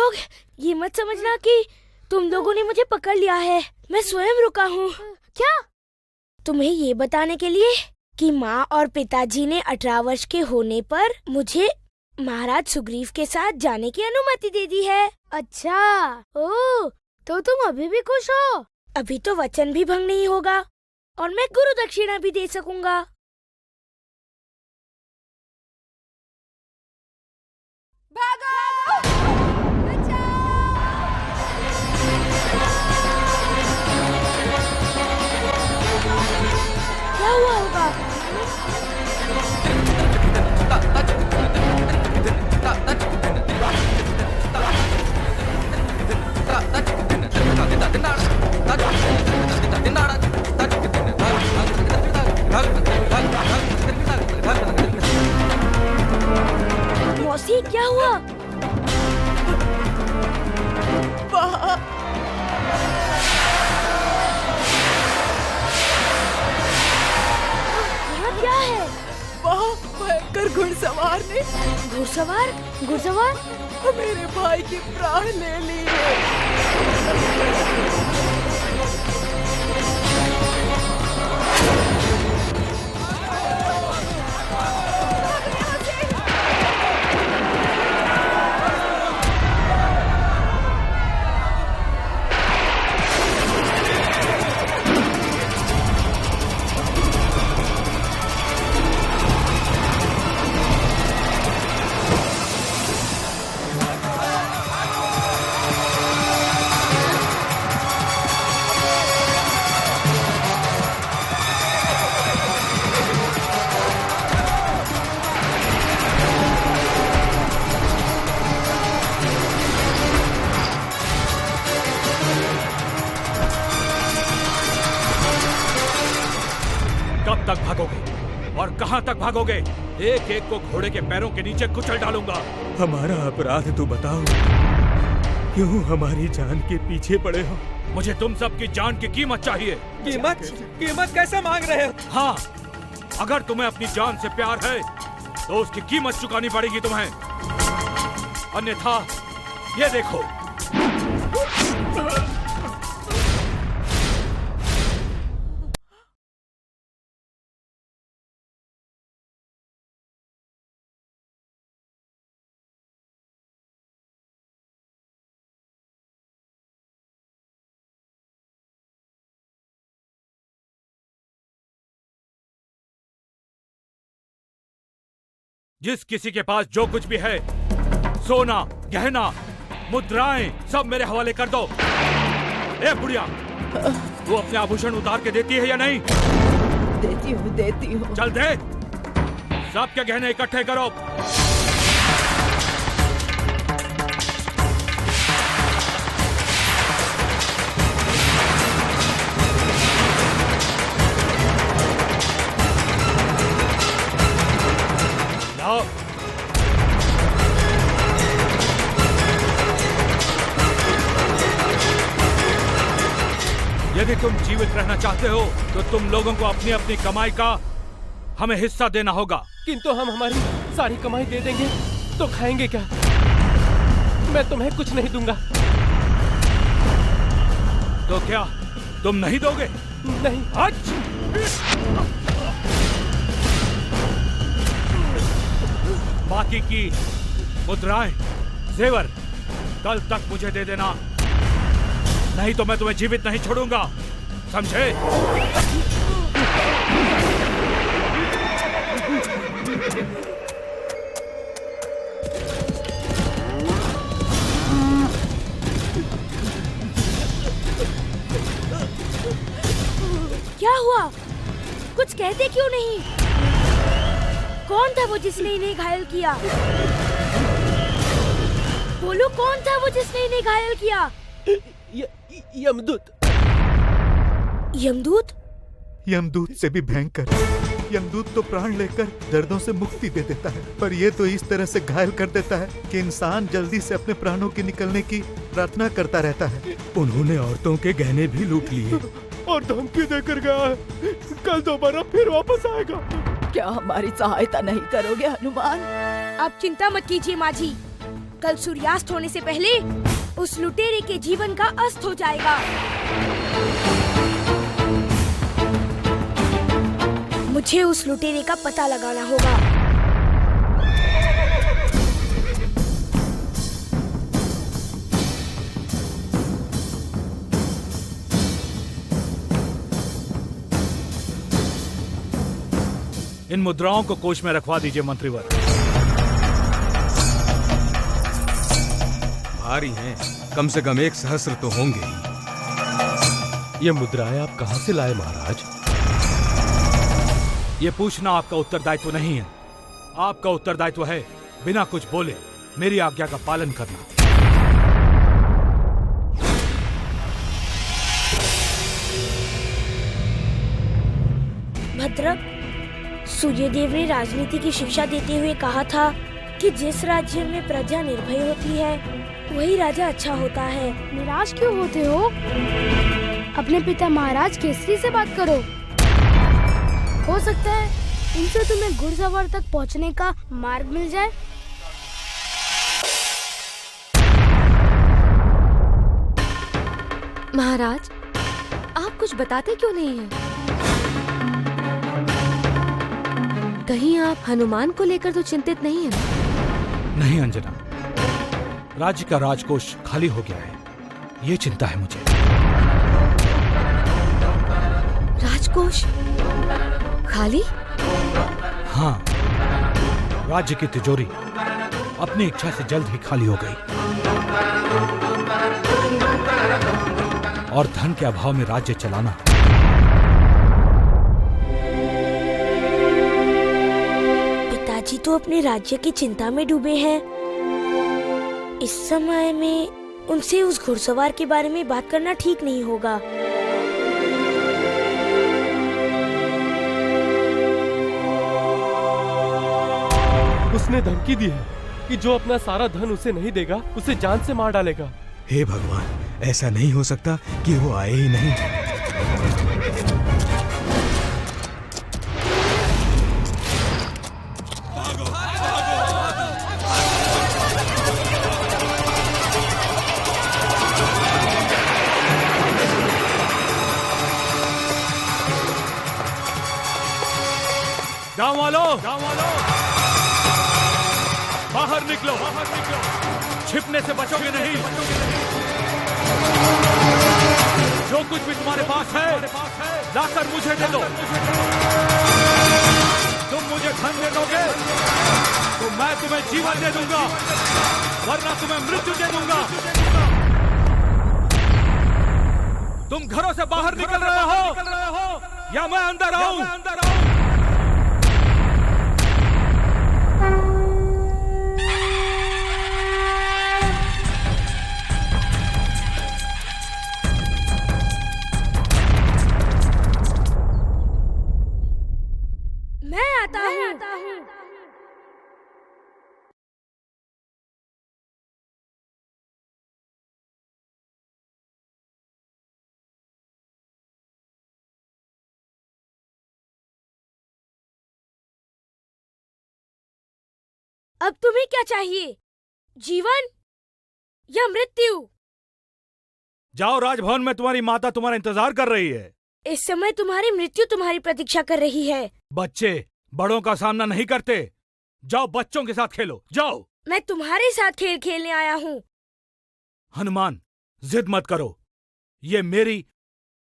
लोग, ये मत समझना कि तुम लोगों ने मुझे पकड़ लिया है। मैं स्वयं रुका हूँ। क्या? तुम्हें ये बताने के लिए कि माँ और पिताजी ने 18 वर्ष के होने पर मुझे महाराज सुग्रीव के साथ जाने की अनुमति दे दी है। अच्छा, ओह, तो तुम अभी भी खुश हो? अभी तो वचन भी भंग नहीं होगा और मैं गुरु दक्षिणा भी दे सकूंगा। भागो! क्या हुआ होगा? मौसी, क्या हुआ? यहाँ क्या है? वहाँ भयंकर घुड़सवार ने घुड़सवार? घुड़सवार? मेरे भाई के प्राण ले लिए। कब तक भागोगे और कहां तक भागोगे? एक एक को घोड़े के पैरों के नीचे कुचल डालूंगा। हमारा अपराध तो बताओ, क्यों हमारी जान के पीछे पड़े हो? मुझे तुम सब की जान की कीमत चाहिए। कीमत कैसे मांग रहे हो? हाँ, अगर तुम्हें अपनी जान से प्यार है तो उसकी कीमत चुकानी पड़ेगी तुम्हें, अन्यथा ये देखो। जिस किसी के पास जो कुछ भी है, सोना, गहना, मुद्राएं, सब मेरे हवाले कर दो। ए बुढ़िया, तू अपने आभूषण उतार के देती है या नहीं? देती हूँ। चल दे, सबके गहने इकट्ठे करो। लाओ। यदि तुम जीवित रहना चाहते हो तो तुम लोगों को अपनी अपनी कमाई का हमें हिस्सा देना होगा। किंतु हम हमारी सारी कमाई दे देंगे तो खाएंगे क्या? मैं तुम्हें कुछ नहीं दूंगा। तो क्या तुम नहीं दोगे? नहीं। बाकी की मुद्राएं, जेवर कल तक मुझे दे देना, नहीं तो मैं तुम्हें जीवित नहीं छोड़ूंगा, समझे? क्या हुआ? कुछ कहते क्यों नहीं? कौन था वो जिसने इन्हें घायल किया? बोलो, कौन था वो जिसने इन्हें घायल किया? यमदूत। यमदूत? यमदूत से भी भयंकर। यमदूत तो प्राण लेकर दर्दों से मुक्ति दे देता है, पर ये तो इस तरह से घायल कर देता है कि इंसान जल्दी से अपने प्राणों के निकलने की प्रार्थना करता रहता है। उन्होंने औरतों के गहने भी लूट लिए और धमकी देकर गया है, कल दोबारा फिर वापस आएगा। क्या हमारी सहायता नहीं करोगे हनुमान? आप चिंता मत कीजिए माँ जी, कल सूर्यास्त होने से पहले उस लुटेरे के जीवन का अस्त हो जाएगा। मुझे उस लुटेरे का पता लगाना होगा। इन मुद्राओं को कोष में रखवा दीजिए मंत्रीवर। भारी हैं, कम से कम 1 सहस्र तो होंगे ही। ये मुद्राएं आप कहां से लाए महाराज? ये पूछना आपका उत्तरदायित्व नहीं है। आपका उत्तरदायित्व है बिना कुछ बोले मेरी आज्ञा का पालन करना। भद्रक, सूर्यदेव ने राजनीति की शिक्षा देते हुए कहा था कि जिस राज्य में प्रजा निर्भय होती है वही राजा अच्छा होता है। निराश क्यों होते हो? अपने पिता महाराज केसरी से बात करो। हो सकता है इनसे तुम्हें घुड़सवार तक पहुंचने का मार्ग मिल जाए। महाराज, आप कुछ बताते क्यों नहीं हैं? कहीं आप हनुमान को लेकर तो चिंतित नहीं हैं? नहीं अंजना, राज्य का राजकोष खाली हो गया है, ये चिंता है मुझे। राजकोष खाली? हाँ, राज्य की तिजोरी अपनी इच्छा से जल्द ही खाली हो गई और धन के अभाव में राज्य चलाना पिताजी तो अपने राज्य की चिंता में डूबे हैं। इस समय में उनसे उस घुड़सवार के बारे में बात करना ठीक नहीं होगा। उसने धमकी दी है कि जो अपना सारा धन उसे नहीं देगा उसे जान से मार डालेगा। हे भगवान, ऐसा नहीं हो सकता कि वो आए ही नहीं। गांव वालों, बाहर निकलो, छिपने से बचोगे नहीं। जो कुछ भी तुम्हारे पास है लाकर मुझे दे दो। तुम मुझे धन दे दोगे तो मैं तुम्हें जीवन दे दूंगा, वरना तुम्हें मृत्यु दे दूंगा। तुम घरों से बाहर निकल रहे हो या मैं अंदर आऊं? मैं आता हूँ। अब तुम्हें क्या चाहिए, जीवन या मृत्यु? जाओ, राजभवन में तुम्हारी माता तुम्हारा इंतजार कर रही है। इस समय तुम्हारी मृत्यु तुम्हारी प्रतीक्षा कर रही है। बच्चे बड़ों का सामना नहीं करते। जाओ, बच्चों के साथ खेलो, जाओ। मैं तुम्हारे साथ खेल खेलने आया हूँ। हनुमान, जिद मत करो। ये मेरी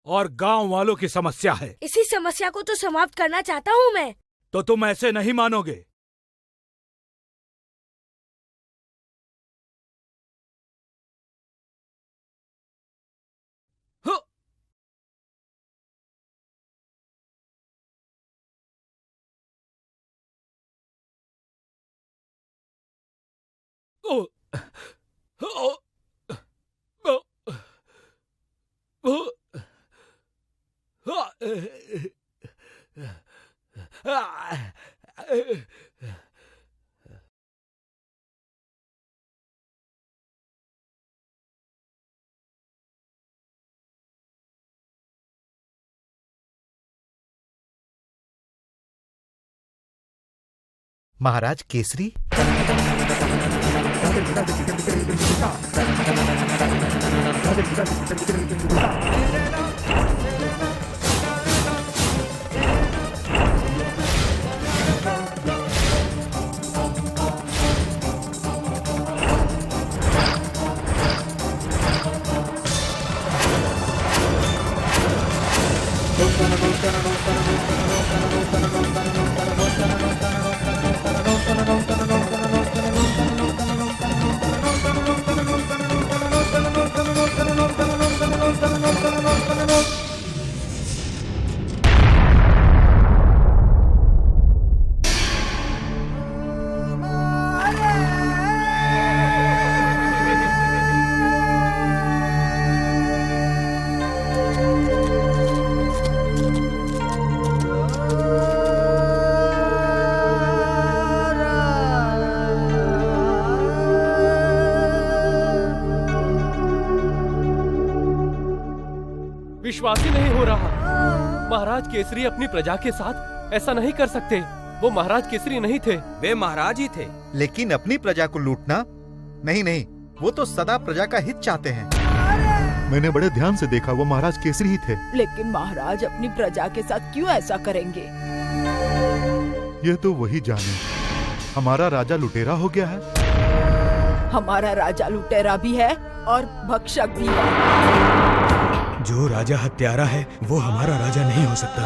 और गांव वालों की समस्या है। इसी समस्या को तो समाप्त करना चाहता हूँ मैं। तो तुम ऐसे नहीं मानोगे। महाराज केसरी, विश्वास ही नहीं हो रहा। महाराज केसरी अपनी प्रजा के साथ ऐसा नहीं कर सकते। वो महाराज केसरी नहीं थे। वे महाराज ही थे। लेकिन अपनी प्रजा को लूटना नहीं नहीं, वो तो सदा प्रजा का हित चाहते हैं। मैंने बड़े ध्यान से देखा, वो महाराज केसरी ही थे। लेकिन महाराज अपनी प्रजा के साथ क्यों ऐसा करेंगे? ये तो वही जाने। हमारा राजा लुटेरा हो गया है। हमारा राजा लुटेरा भी है और भक्षक भी है। जो राजा हत्यारा है वो हमारा राजा नहीं हो सकता।